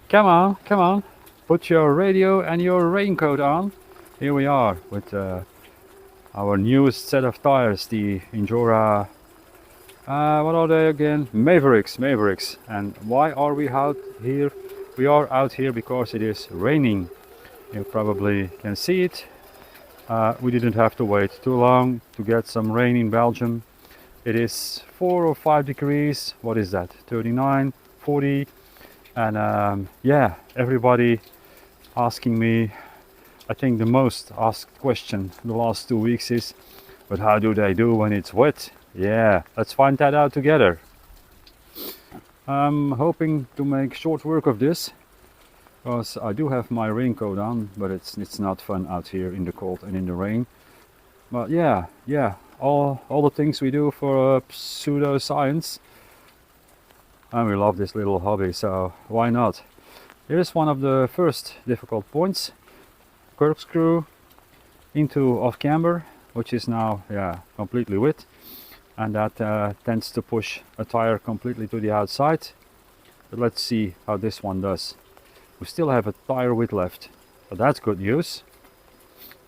Come on, come on. Put your radio and your raincoat on. Here we are with our newest set of tires, the Injora, what are they again? Maverix. And why are we out here? We are out here because it is raining. You probably can see it. We didn't have to wait too long to get some rain in Belgium. It is 4 or 5 degrees. What is that? 39, 40. And yeah, everybody asking me, I think the most asked question the last 2 weeks is, but how do they do when it's wet? Yeah, let's find that out together. I'm hoping to make short work of this, because I do have my raincoat on, but it's not fun out here in the cold and in the rain. But yeah, all the things we do for pseudoscience, and we love this little hobby, so why not? Here's one of the first difficult points. Corkscrew into off camber, which is now completely wet, and that tends to push a tire completely to the outside. But let's see how this one does. We still have a tire width left, so that's good news.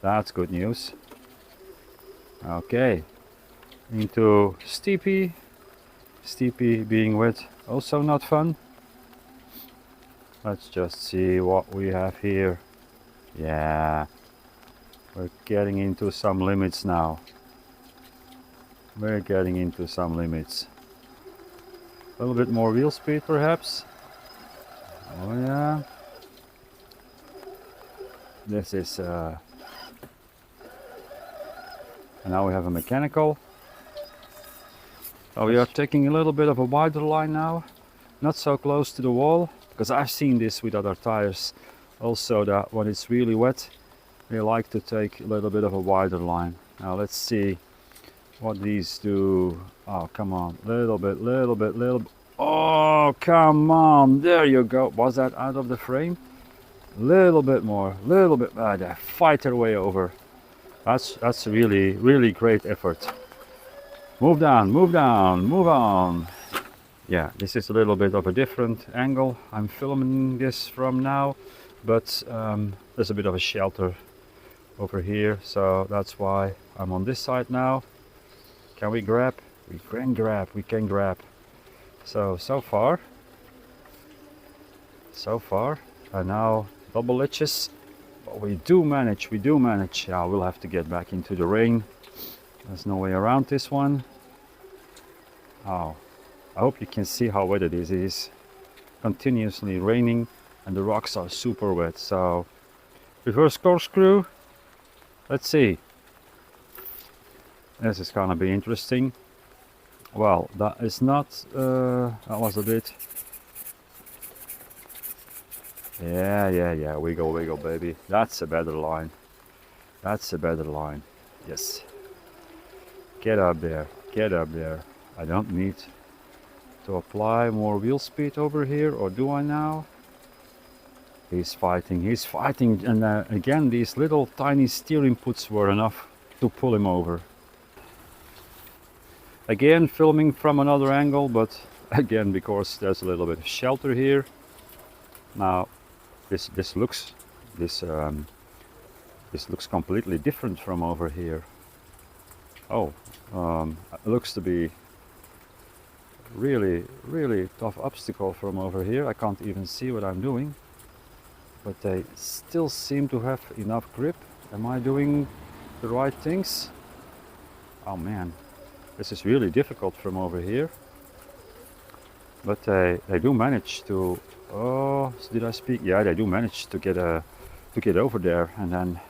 That's good news. Okay, into steepy being wet, also not fun. Let's just see what we have here. Yeah, we're getting into some limits now. We're getting into some limits. A little bit more wheel speed perhaps. Oh yeah. This is and now we have a mechanical. So we are taking a little bit of a wider line now, not so close to the wall, because I've seen this with other tires also, that when it's really wet we like to take a little bit of a wider line. Now let's see what these do. Oh come on, little bit. Oh come on, there you go. Was that out of the frame? Little bit more, little bit. They fight their way over. That's really great effort. Move down, move on. Yeah, this is a little bit of a different angle I'm filming this from now, but there's a bit of a shelter over here, so that's why I'm on this side now. Can we grab? We can grab. So far, and now double edges, but we do manage. Yeah, we'll have to get back into the rain. There's no way around this one. Oh, I hope you can see how wet it is. It is continuously raining and the rocks are super wet. So reverse corkscrew. Let's see. This is gonna be interesting. Well, that is not, that was a bit. Yeah, wiggle baby. That's a better line. Yes. Get up there. I don't need to apply more wheel speed over here, or do I now? He's fighting, and again these little tiny steer inputs were enough to pull him over. Again filming from another angle, but again because there's a little bit of shelter here. Now this looks completely different from over here. Oh, it looks to be really tough obstacle from over here. I can't even see what I'm doing, but they still seem to have enough grip. Am I doing the right things? Oh man, this is really difficult from over here, but they do manage to, oh, did I speak? Yeah, they do manage to get over there, and then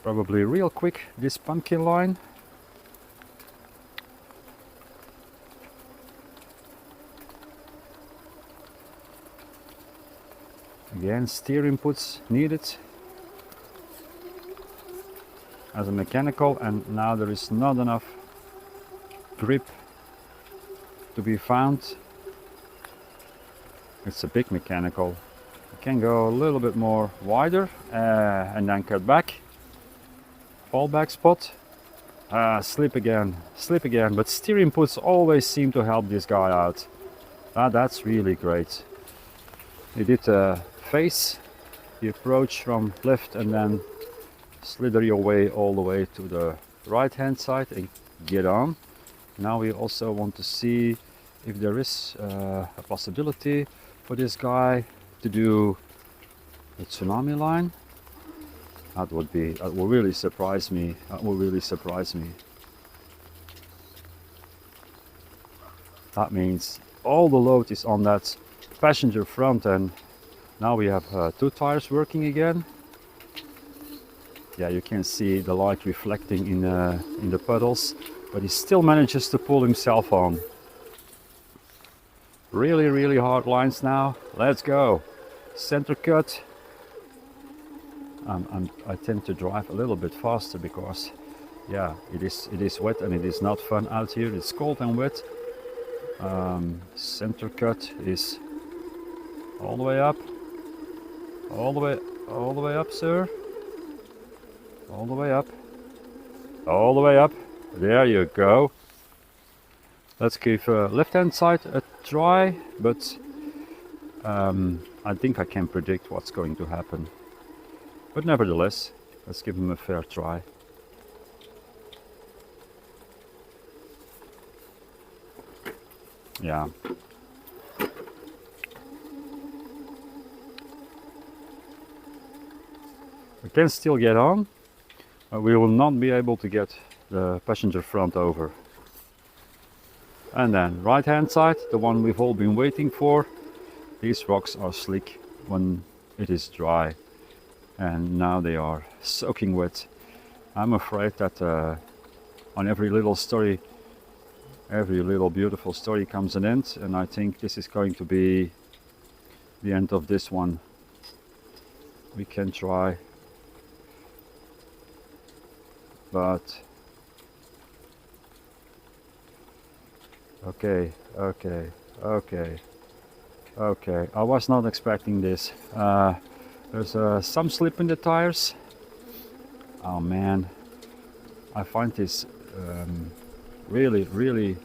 probably real quick this pumpkin line. Again, steer inputs needed as a mechanical, and now there is not enough grip to be found. It's a big mechanical. You can go a little bit more wider and then cut back. Fallback spot. Slip again, but steer inputs always seem to help this guy out. That's really great. He did face the approach from left and then slither your way all the way to the right hand side and get on. Now we also want to see if there is a possibility for this guy to do a tsunami line. That will really surprise me. That will really surprise me. That means all the load is on that passenger front, and now we have 2 tires working again. Yeah, you can see the light reflecting in the puddles, but he still manages to pull himself on. Really hard lines now. Let's go. Center cut. I tend to drive a little bit faster because, yeah, it is wet and it is not fun out here. It's cold and wet. Center cut is all the way up. All the way up, sir. All the way up. All the way up. There you go. Let's give left hand side a try, but I think I can predict what's going to happen. But nevertheless, let's give him a fair try. Yeah. We can still get on, but we will not be able to get the passenger front over. And then right hand side, the one we've all been waiting for. These rocks are slick when it is dry, and now they are soaking wet. I'm afraid that on every little story, every little beautiful story comes an end, and I think this is going to be the end of this one. We can try, but okay. I was not expecting this. There's some slip in the tires. Oh man, I find this really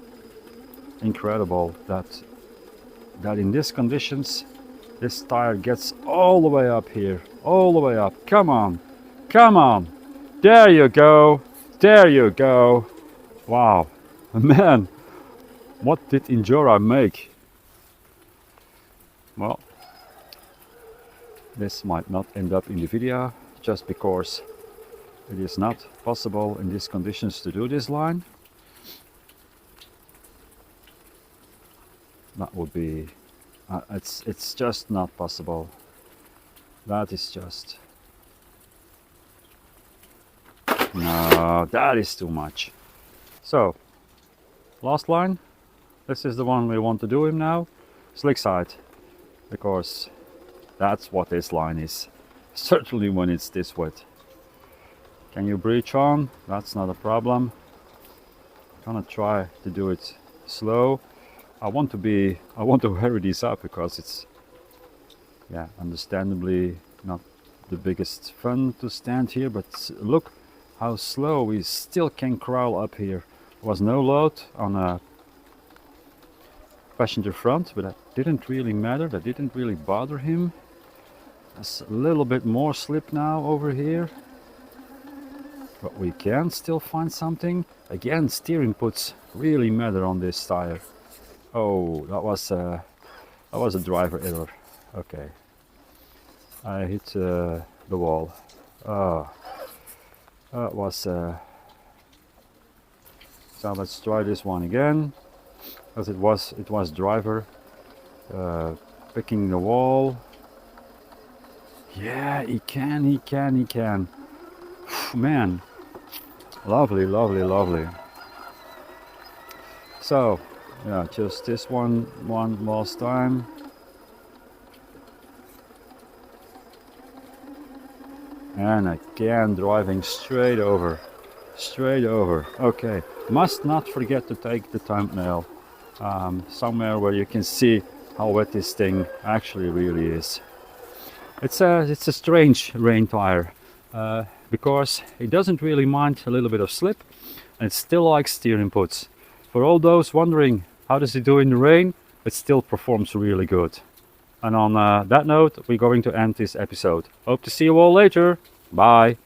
incredible that in these conditions this tire gets all the way up here, all the way up. Come on, there you go, wow. Man, what did Injora make? Well, this might not end up in the video just because it is not possible in these conditions to do this line. That would be it's just not possible. That is just, no, that is too much. So last line, this is the one we want to do him now, slick side, because that's what this line is, certainly when it's this wet. Can you breach on? That's not a problem. I'm gonna try to do it slow. I want to hurry this up because it's, yeah, understandably not the biggest fun to stand here, but look how slow we still can crawl up here. There was no load on a passenger front, but that didn't really matter, that didn't really bother him. There's a little bit more slip now over here, but we can still find something. Again, steering puts really matter on this tire. Oh, that was a driver error. Okay, I hit the wall. Oh, that was so let's try this one again, as it was driver picking the wall. Yeah, he can. Man, lovely. So yeah, just this one last time. And again, driving straight over. Okay, must not forget to take the thumbnail somewhere where you can see how wet this thing actually really is. It's a strange rain tire because it doesn't really mind a little bit of slip, and it still likes steering puts. For all those wondering how does it do in the rain, it still performs really good. And on that note, we're going to end this episode. Hope to see you all later. Bye.